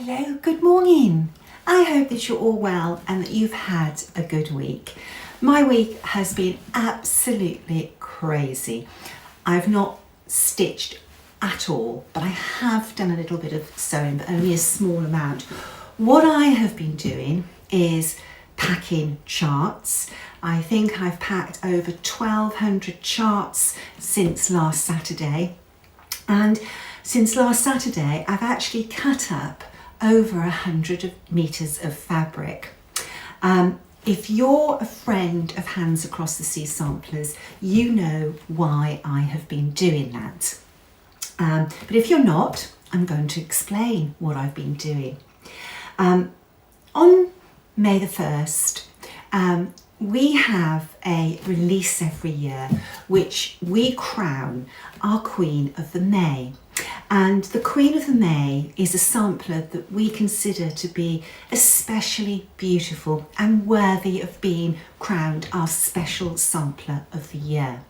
Hello, good morning. I hope that you're all well and that you've had a good week. My week has been absolutely crazy. I've not stitched at all, but I have done a little bit of sewing, but only a small amount. What I have been doing is packing charts. I think I've packed over 1,200 charts since last Saturday. And since last Saturday, I've actually cut up over 100 meters of fabric. If you're a friend of Hands Across the Sea Samplers, you know why I have been doing that. But if you're not, I'm going to explain what I've been doing. On May the 1st, we have a release every year which we crown our Queen of the May. And the Queen of the May is a sampler that we consider to be especially beautiful and worthy of being crowned our special sampler of the year.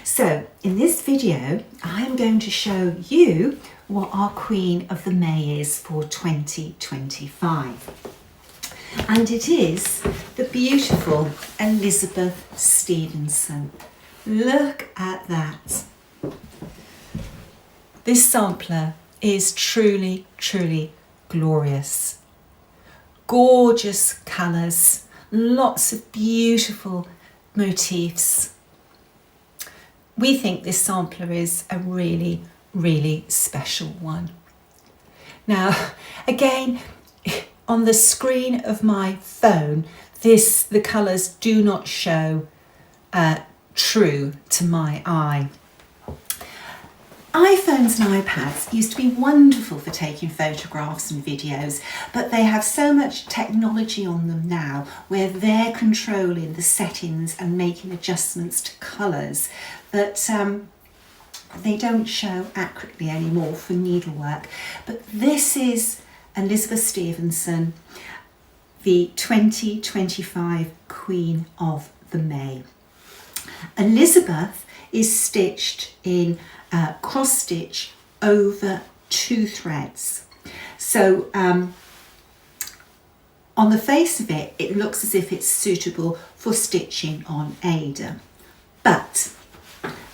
So in this video, I am going to show you what our Queen of the May is for 2025. And it is the beautiful Elizabeth Stevenson. Look at that. This sampler is truly, truly glorious. Gorgeous colours, lots of beautiful motifs. We think this sampler is a really, really special one. Now, again, on the screen of my phone, the colours do not show true to my eye. iPhones and iPads used to be wonderful for taking photographs and videos, but they have so much technology on them now where they're controlling the settings and making adjustments to colours that they don't show accurately anymore for needlework. But this is Elizabeth Stevenson, the 2025 Queen of the May. Elizabeth is stitched in cross stitch over 2 threads. So on the face of it, it looks as if it's suitable for stitching on Ada. But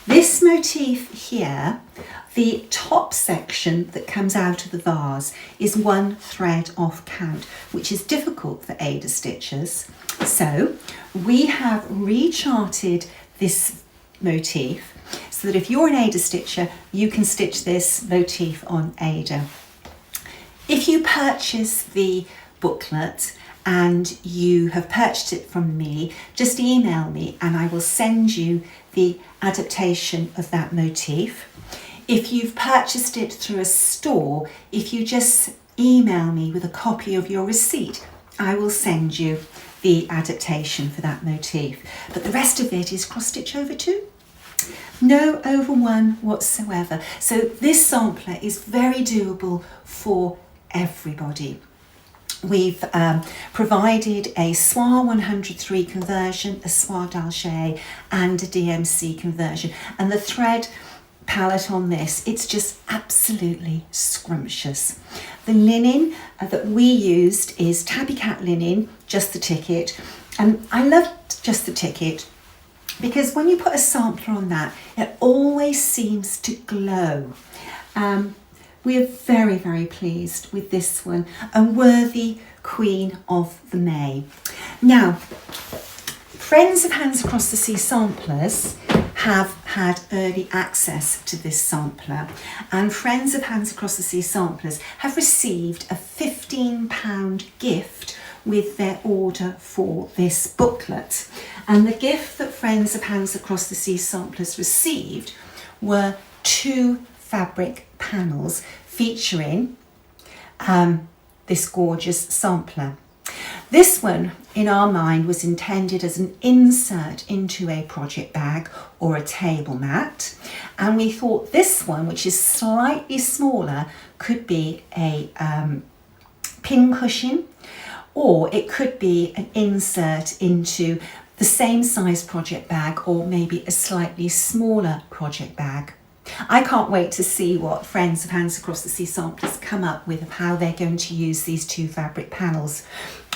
this motif here, the top section that comes out of the vase is 1 thread off count, which is difficult for Ada stitchers. So we have recharted this motif so that if you're an Ada stitcher, you can stitch this motif on Ada. If you purchase the booklet and you have purchased it from me, just email me and I will send you the adaptation of that motif. If you've purchased it through a store, if you just email me with a copy of your receipt, I will send you the adaptation for that motif. But the rest of it is cross stitch over 2. No over 1 whatsoever. So this sampler is very doable for everybody. We've provided a soie 103 conversion, a soie d'Alger and a DMC conversion. And the thread palette on this, it's just absolutely scrumptious. The linen that we used is Tabby Cat linen, just the ticket. And I loved just the ticket because when you put a sampler on that, it always seems to glow. We are very, very pleased with this one, a worthy Queen of the May. Now, friends of Hands Across the Sea Samplers have had early access to this sampler, and friends of Hands Across the Sea Samplers have received a £15 gift with their order for this booklet. And the gift that friends of Hands Across the Sea Samplers received were 2 fabric panels featuring this gorgeous sampler. This one, in our mind, was intended as an insert into a project bag or a table mat, and we thought this one, which is slightly smaller, could be a pin cushion, or it could be an insert into the same size project bag or maybe a slightly smaller project bag. I can't wait to see what Friends of Hands Across the Sea samplers come up with of how they're going to use these 2 fabric panels.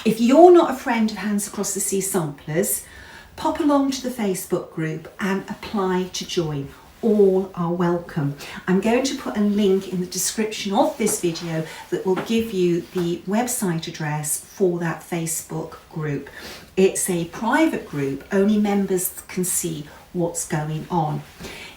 If you're not a friend of Hands Across the Sea samplers, pop along to the Facebook group and apply to join. All are welcome. I'm going to put a link in the description of this video that will give you the website address for that Facebook group. It's a private group, only members can see what's going on.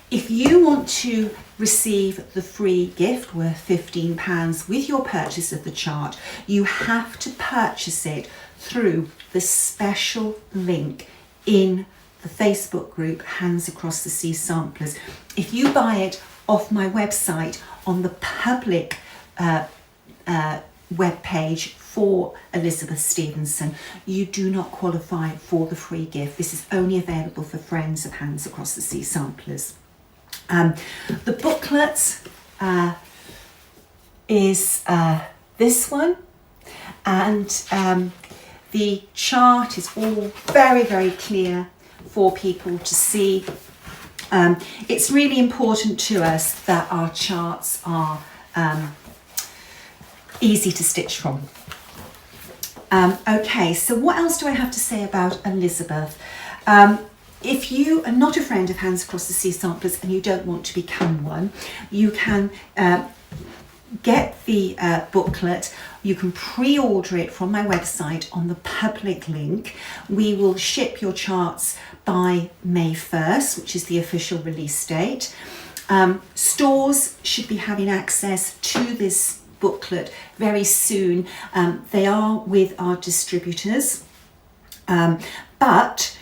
If you want to receive the free gift worth £15 with your purchase of the chart, you have to purchase it through the special link in the Facebook group Hands Across the Sea Samplers. If you buy it off my website on the public web page for Elizabeth Stevenson, you do not qualify for the free gift. This is only available for Friends of Hands Across the Sea Samplers. The booklet is this one, and the chart is all very, very clear for people to see. It's really important to us that our charts are easy to stitch from. Okay, so what else do I have to say about Elizabeth? If you are not a friend of Hands Across the Sea Samplers and you don't want to become one, you can get the booklet. You can pre-order it from my website on the public link. We will ship your charts by May 1st, which is the official release date. Stores should be having access to this booklet very soon. They are with our distributors, but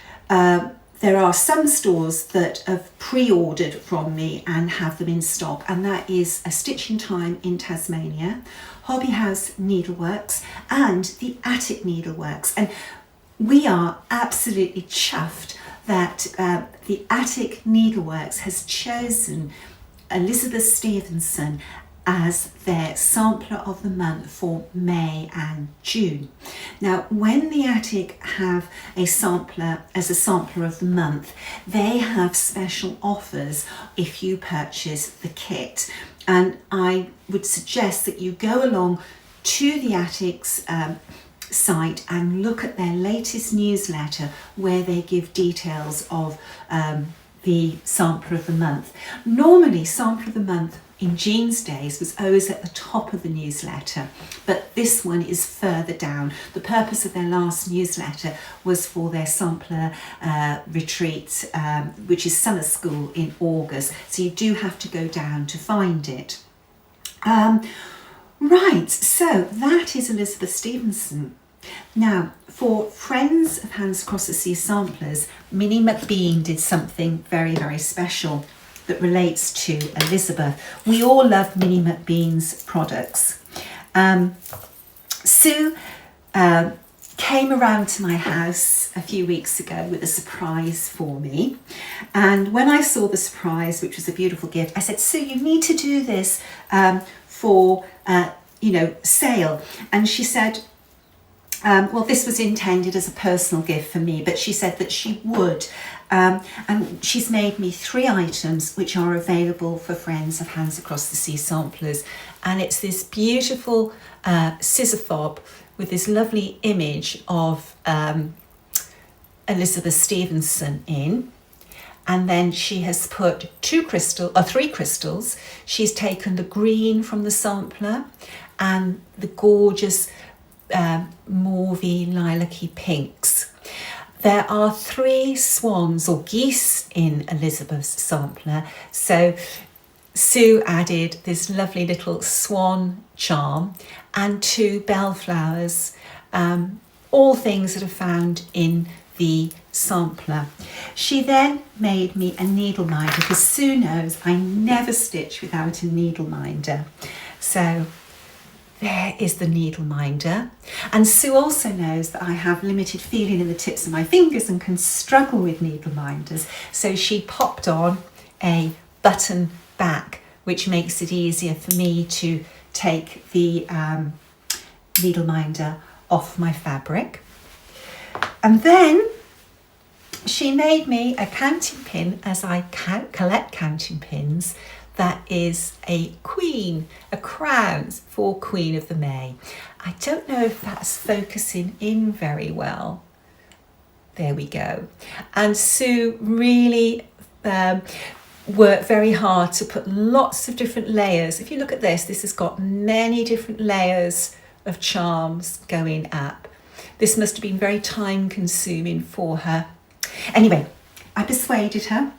there are some stores that have pre-ordered from me and have them in stock, and that is A Stitching Time in Tasmania, Hobby House Needleworks and the Attic Needleworks. And we are absolutely chuffed that the Attic Needleworks has chosen Elizabeth Stevenson as their sampler of the month for May and June. Now, when the Attic have a sampler as a sampler of the month, they have special offers if you purchase the kit. And I would suggest that you go along to the Attic's site and look at their latest newsletter where they give details of the sampler of the month. Normally, sampler of the month in Jean's days was always at the top of the newsletter, but this one is further down. The purpose of their last newsletter was for their sampler retreat, which is summer school in August, so you do have to go down to find it. Right, so that is Elizabeth Stevenson. Now, for Friends of Hands Across the Sea Samplers, Minnie McBean did something very, very special that relates to Elizabeth. We all love Minnie McBean's products. Sue came around to my house a few weeks ago with a surprise for me. And when I saw the surprise, which was a beautiful gift, I said, Sue, you need to do this for, sale. And she said, well, this was intended as a personal gift for me, but she said that she would. And she's made me 3 items which are available for Friends of Hands Across the Sea Samplers. And it's this beautiful scissor fob with this lovely image of Elizabeth Stevenson in. And then she has put 3 crystals. She's taken the green from the sampler and the gorgeous mauvey lilac-y pinks. There are 3 swans or geese in Elizabeth's sampler. So Sue added this lovely little swan charm and 2 bellflowers, all things that are found in the sampler. She then made me a needle minder because Sue knows I never stitch without a needle minder. So there is the needle minder. And Sue also knows that I have limited feeling in the tips of my fingers and can struggle with needle minders. So she popped on a button back, which makes it easier for me to take the needle minder off my fabric. And then she made me a counting pin, as I collect counting pins, that is a queen, a crown for Queen of the May. I don't know if that's focusing in very well. There we go. And Sue really worked very hard to put lots of different layers. If you look at this, this has got many different layers of charms going up. This must have been very time consuming for her. Anyway, I persuaded her.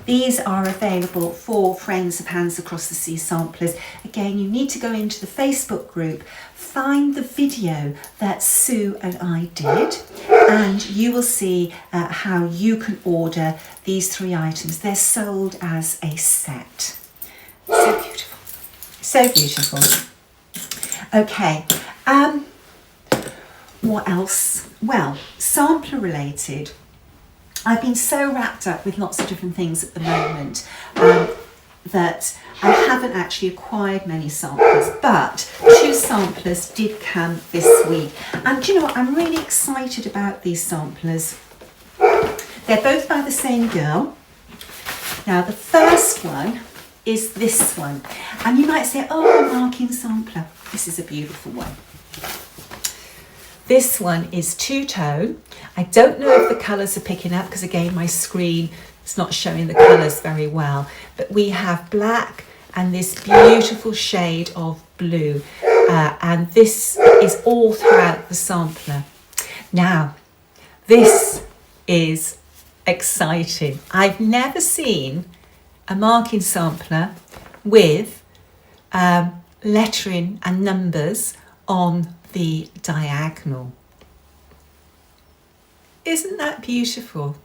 These are available for Friends of Hands Across the Sea samplers. Again, you need to go into the Facebook group, find the video that Sue and I did, and you will see how you can order these 3 items. They're sold as a set. So beautiful. So beautiful. Okay. What else? Well, sampler related. I've been so wrapped up with lots of different things at the moment that I haven't actually acquired many samplers, but 2 samplers did come this week. And do you know what? I'm really excited about these samplers. They're both by the same girl. Now, the first one is this one. And you might say, oh, a marking sampler. This is a beautiful one. This one is 2-tone. I don't know if the colours are picking up because again my screen is not showing the colours very well, but we have black and this beautiful shade of blue, and this is all throughout the sampler. Now this is exciting. I've never seen a marking sampler with lettering and numbers on the diagonal. Isn't that beautiful?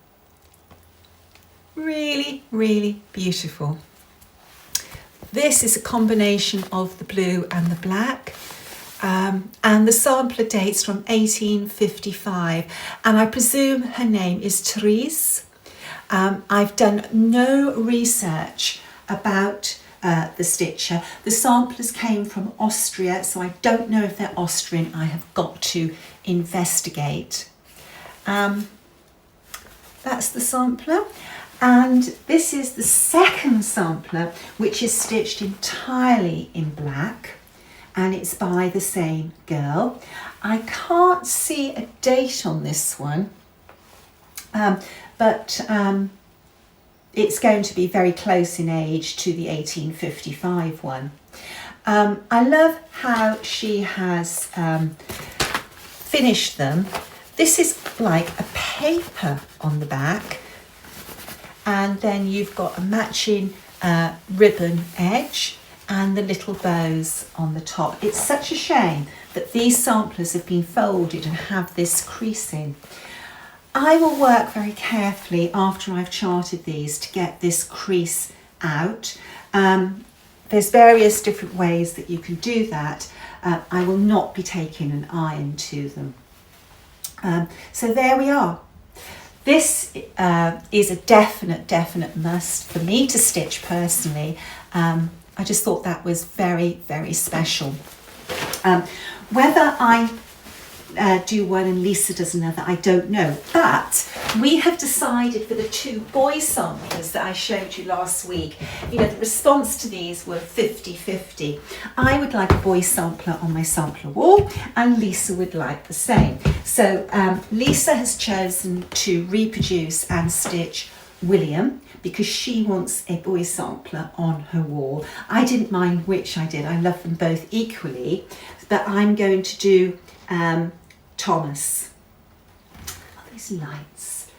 Really, really beautiful. This is a combination of the blue and the black, and the sampler dates from 1855, and I presume her name is Therese. I've done no research about the stitcher. The samplers came from Austria, so I don't know if they're Austrian. I have got to investigate. That's the sampler, and this is the second sampler, which is stitched entirely in black, and it's by the same girl. I can't see a date on this one, but it's going to be very close in age to the 1855 one. I love how she has finished them. This is like a paper on the back, and then you've got a matching ribbon edge and the little bows on the top. It's such a shame that these samplers have been folded and have this creasing. I will work very carefully after I've charted these to get this crease out. There's various different ways that you can do that. I will not be taking an iron to them. So there we are. This is a definite must for me to stitch personally. I just thought that was very, very special. Whether I do one and Lisa does another, I don't know, but we have decided for the 2 boy samplers that I showed you last week, you know, the response to these were 50-50. I would like a boy sampler on my sampler wall, and Lisa would like the same. So Lisa has chosen to reproduce and stitch William because she wants a boy sampler on her wall. I didn't mind which I did. I love them both equally, but I'm going to do Thomas. Oh, these lights.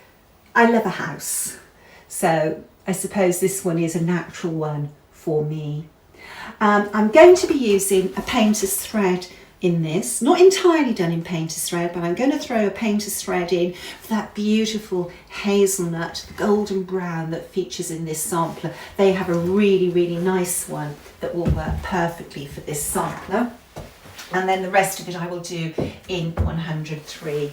I love a house, so I suppose this one is a natural one for me. I'm going to be using a painter's thread in this, not entirely done in painter's thread, but I'm going to throw a painter's thread in for that beautiful hazelnut golden brown that features in this sampler. They have a really, really nice one that will work perfectly for this sampler. And then the rest of it I will do in 103.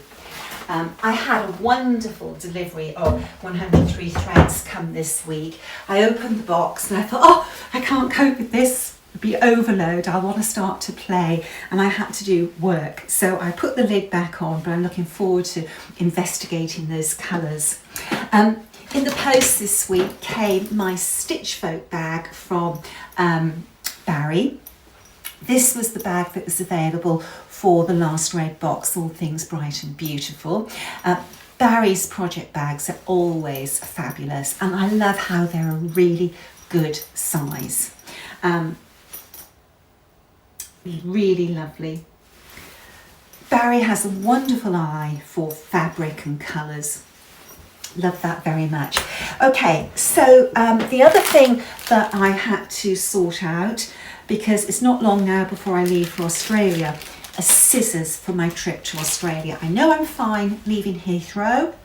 I had a wonderful delivery of 103 threads come this week. I opened the box and I thought, oh, I can't cope with this. It'll be overload. I want to start to play, and I had to do work. So I put the lid back on, but I'm looking forward to investigating those colours. In the post this week came my Stitchfolk bag from Barry. This was the bag that was available for the last red box, All Things Bright and Beautiful. Barry's project bags are always fabulous, and I love how they're a really good size. Really lovely. Barry has a wonderful eye for fabric and colours. Love that very much. Okay, so the other thing that I had to sort out, because it's not long now before I leave for Australia, are scissors for my trip to Australia. I know I'm fine leaving Heathrow,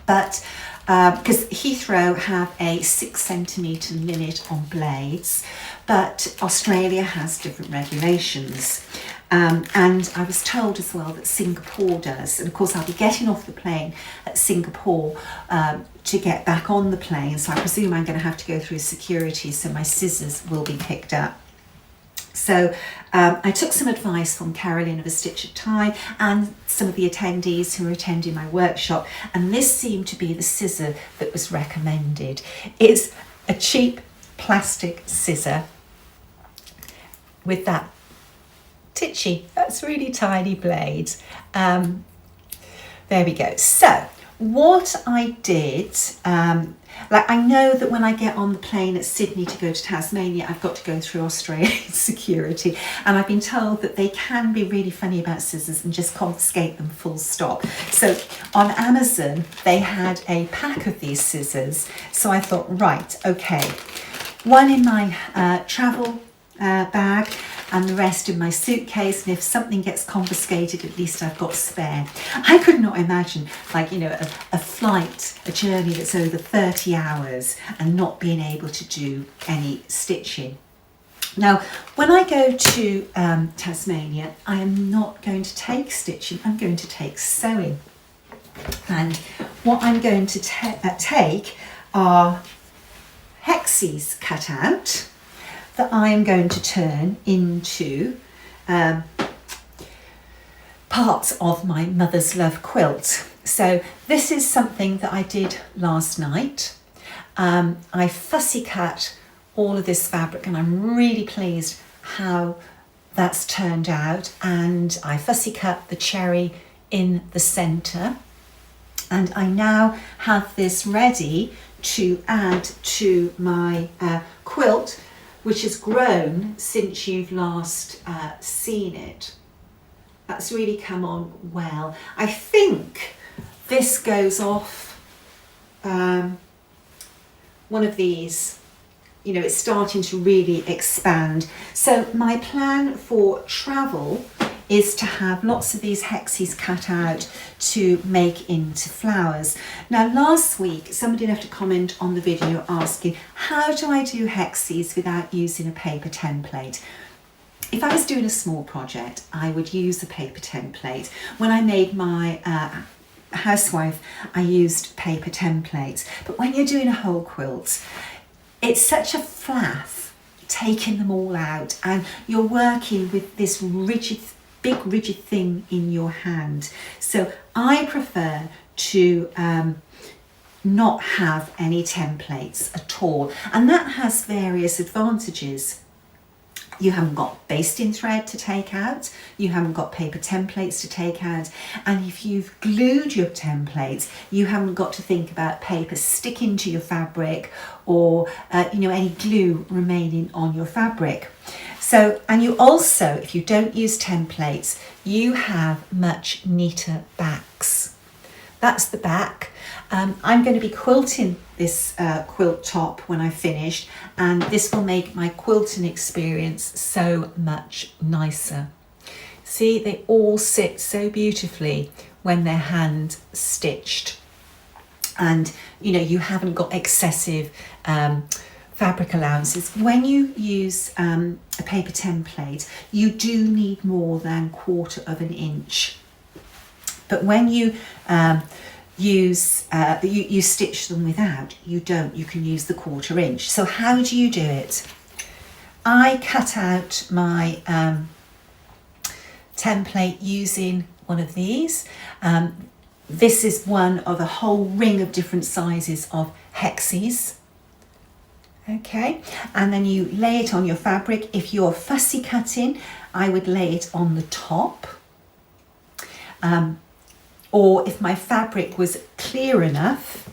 but because Heathrow have a 6 centimetre limit on blades, but Australia has different regulations. And I was told as well that Singapore does, and of course I'll be getting off the plane at Singapore to get back on the plane, so I presume I'm going to have to go through security, so my scissors will be picked up. So I took some advice from Carolyn of A Stitch at a Time and some of the attendees who were attending my workshop, and this seemed to be the scissor that was recommended. It's a cheap plastic scissor with that titchy, that's really tiny blades. There we go. So what I did, like I know that when I get on the plane at Sydney to go to Tasmania, I've got to go through Australian security, and I've been told that they can be really funny about scissors and just confiscate them full stop. So on Amazon, they had a pack of these scissors. So I thought, right, okay, one in my travel bag and the rest in my suitcase, and if something gets confiscated, at least I've got spare. I could not imagine, like, you know, a flight, a journey that's over 30 hours and not being able to do any stitching. Now, when I go to Tasmania, I am not going to take stitching, I'm going to take sewing. And what I'm going to take are Hexis cut out, that I am going to turn into parts of my Mother's Love quilt. So this is something that I did last night. I fussy cut all of this fabric, and I'm really pleased how that's turned out. And I fussy cut the cherry in the centre, and I now have this ready to add to my quilt, which has grown since you've last seen it. That's really come on well. I think this goes off one of these, you know, it's starting to really expand. So my plan for travel is to have lots of these Hexis cut out to make into flowers. Now last week somebody left a comment on the video asking, how do I do Hexis without using a paper template? If I was doing a small project, I would use a paper template. When I made my housewife, I used paper templates. But when you're doing a whole quilt, it's such a faff taking them all out, and you're working with this big rigid thing in your hand. So I prefer to not have any templates at all, and that has various advantages. You haven't got basting thread to take out, you haven't got paper templates to take out, and if you've glued your templates, you haven't got to think about paper sticking to your fabric or you know, any glue remaining on your fabric. So, and you also, if you don't use templates, you have much neater backs. That's the back. I'm going to be quilting this quilt top when I finished, and this will make my quilting experience so much nicer. See, they all sit so beautifully when they're hand stitched, and you know, you haven't got excessive fabric allowances. When you use a paper template, you do need more than 1/4 of an inch. But when you you stitch them without, you don't. You can use the 1/4 inch. So how do you do it? I cut out my template using one of these. this is one of a whole ring of different sizes of Hexis. Okay, and then you lay it on your fabric. If you're fussy cutting, I would lay it on the top. Or if my fabric was clear enough,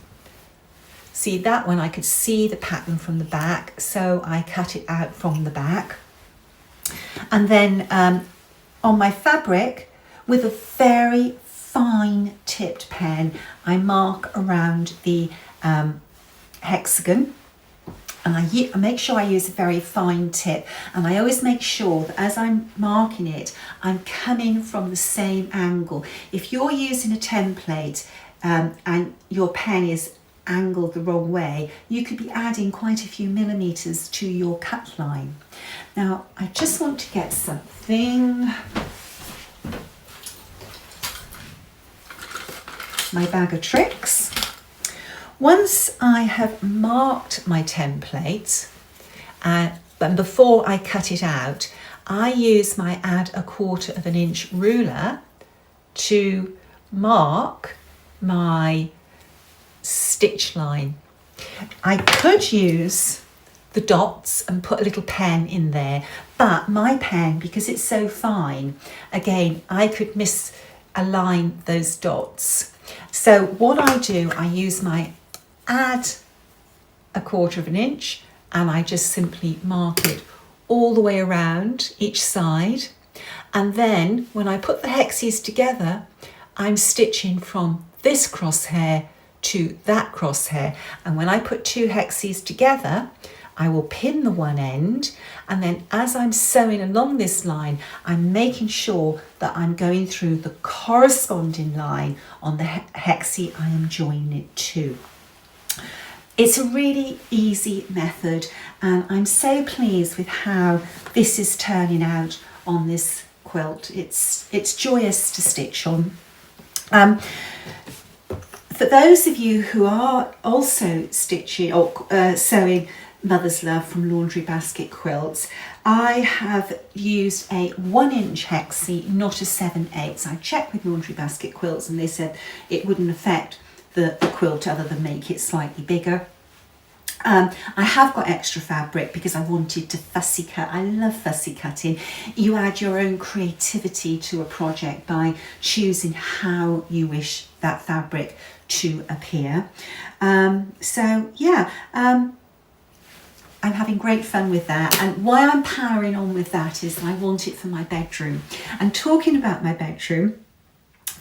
see that one, I could see the pattern from the back, so I cut it out from the back. And then on my fabric, with a very fine tipped pen, I mark around the hexagon. And I make sure I use a very fine tip, and I always make sure that as I'm marking it, I'm coming from the same angle. If you're using a template and your pen is angled the wrong way, you could be adding quite a few millimeters to your cut line. Now, I just want to get something. My bag of tricks. Once I have marked my template, but before I cut it out, I use my add 1/4 inch ruler to mark my stitch line. I could use the dots and put a little pen in there, but my pen, because it's so fine, again, I could misalign those dots. So what I do, I use my add 1/4 inch, and I just simply mark it all the way around each side. And then when I put the hexes together, I'm stitching from this crosshair to that crosshair. And when I put 2 hexes together, I will pin the one end, and then as I'm sewing along this line, I'm making sure that I'm going through the corresponding line on the hexie I am joining it to. It's a really easy method, and I'm so pleased with how this is turning out on this quilt. It's joyous to stitch on. For those of you who are also stitching or sewing Mother's Love from Laundry Basket Quilts, I have used a 1 inch hexie, not a 7/8. I checked with Laundry Basket Quilts and they said it wouldn't affect the quilt other than make it slightly bigger. I have got extra fabric because I wanted to fussy cut. I love fussy cutting. You add your own creativity to a project by choosing how you wish that fabric to appear. So yeah, I'm having great fun with that, and why I'm powering on with that is I want it for my bedroom. And talking about my bedroom,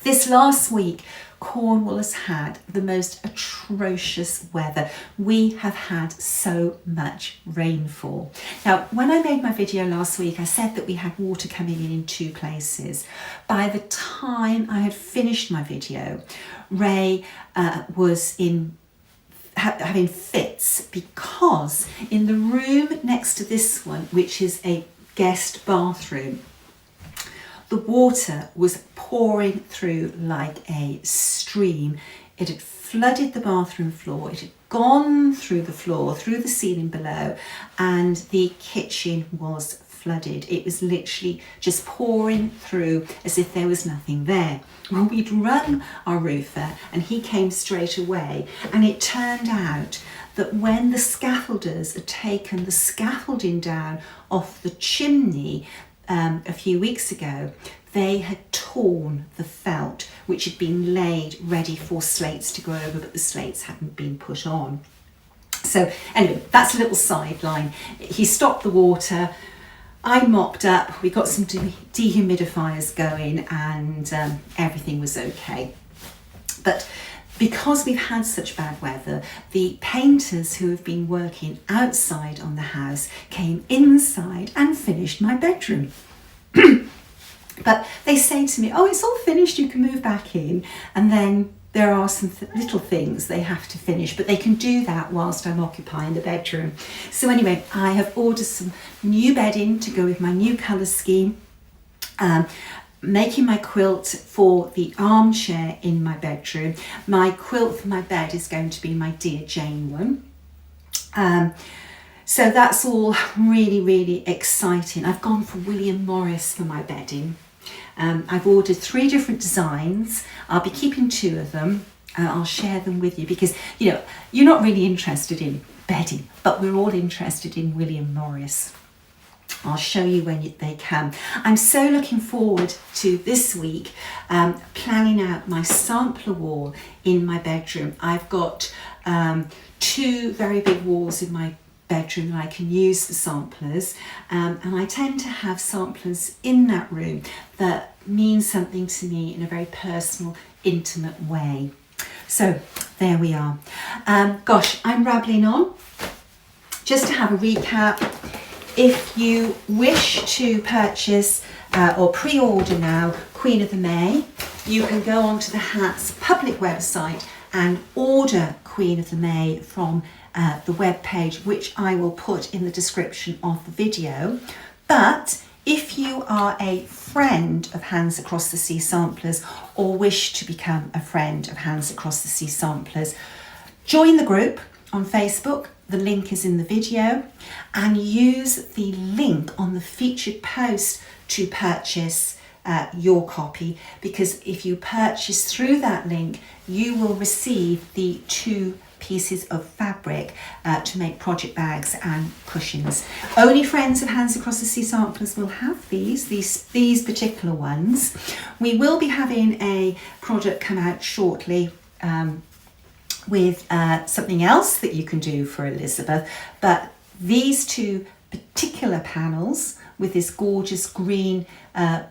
this last week Cornwall has had the most atrocious weather. We have had so much rainfall. Now, when I made my video last week, I said that we had water coming in 2 places. By the time I had finished my video, Ray was having fits because in the room next to this one, which is a guest bathroom, the water was pouring through like a stream. It had flooded the bathroom floor, it had gone through the floor, through the ceiling below, and the kitchen was flooded. It was literally just pouring through as if there was nothing there. Well, we'd rung our roofer and he came straight away, and it turned out that when the scaffolders had taken the scaffolding down off the chimney a few weeks ago, they had torn the felt which had been laid ready for slates to go over, but the slates hadn't been put on. So anyway, that's a little sideline. He stopped the water, I mopped up, we got some dehumidifiers going, and everything was okay. But because we've had such bad weather, the painters who have been working outside on the house came inside and finished my bedroom. But they say to me, oh, it's all finished, you can move back in. And then there are some little things they have to finish, but they can do that whilst I'm occupying the bedroom. So anyway, I have ordered some new bedding to go with my new colour scheme. Making my quilt for the armchair in my bedroom. My quilt for my bed is going to be my Dear Jane one. So that's all really, really exciting. I've gone for William Morris for my bedding. I've ordered 3 different designs. I'll be keeping 2 of them. I'll share them with you because, you know, you're not really interested in bedding, but we're all interested in William Morris. I'll show you when they come. I'm so looking forward to this week planning out my sampler wall in my bedroom. I've got 2 very big walls in my bedroom that I can use for samplers, and I tend to have samplers in that room that mean something to me in a very personal, intimate way. So there we are. Gosh, I'm rambling on. Just to have a recap, if you wish to purchase or pre-order now Queen of the May, you can go onto the Hats public website and order Queen of the May from the web page, which I will put in the description of the video. But if you are a friend of Hands Across the Sea Samplers or wish to become a friend of Hands Across the Sea Samplers, join the group on Facebook. The link is in the video, and use the link on the featured post to purchase your copy, because if you purchase through that link, you will receive the 2 pieces of fabric to make project bags and cushions. Only friends of Hands Across the Sea Samplers will have these particular ones. We will be having a product come out shortly with something else that you can do for Elizabeth, but these 2 particular panels with this gorgeous green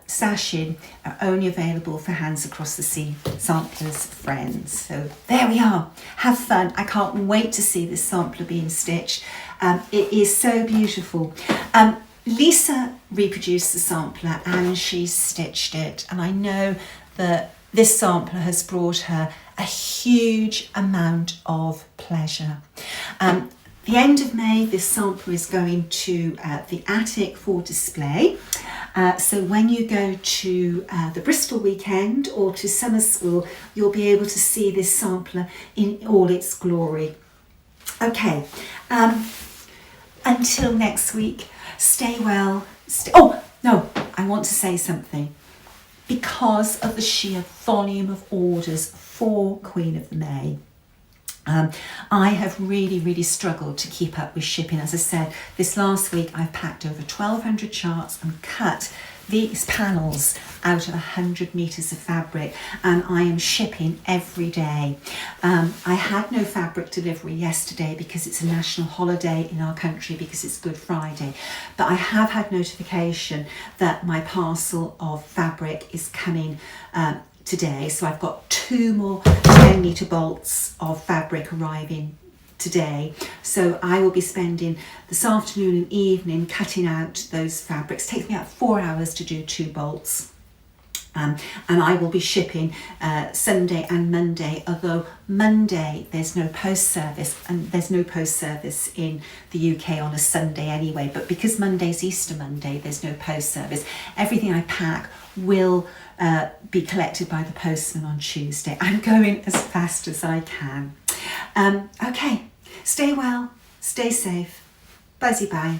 sashing are only available for Hands Across the Sea Samplers friends. So there we are. Have fun. I can't wait to see this sampler being stitched. It is so beautiful. Lisa reproduced the sampler and she stitched it, and I know that this sampler has brought her a huge amount of pleasure. The end of May, this sampler is going to the attic for display. So when you go to the Bristol weekend or to summer school, you'll be able to see this sampler in all its glory. Okay, until next week, stay well. Oh, no, I want to say something. Because of the sheer volume of orders for Queen of the May, I have really struggled to keep up with shipping. As I said, this last week I've packed over 1,200 charts and cut these panels out of 100 meters of fabric, and I am shipping every day. I had no fabric delivery yesterday because it's a national holiday in our country, because it's Good Friday, but I have had notification that my parcel of fabric is coming today. So I've got 2 more 10 meter bolts of fabric arriving today. So I will be spending this afternoon and evening cutting out those fabrics. It takes me about 4 hours to do 2 bolts. And I will be shipping Sunday and Monday, although Monday there's no post service, and there's no post service in the UK on a Sunday anyway, but because Monday's Easter Monday, there's no post service. Everything I pack will be collected by the postman on Tuesday. I'm going as fast as I can. Okay, stay well, stay safe, buzzy bye.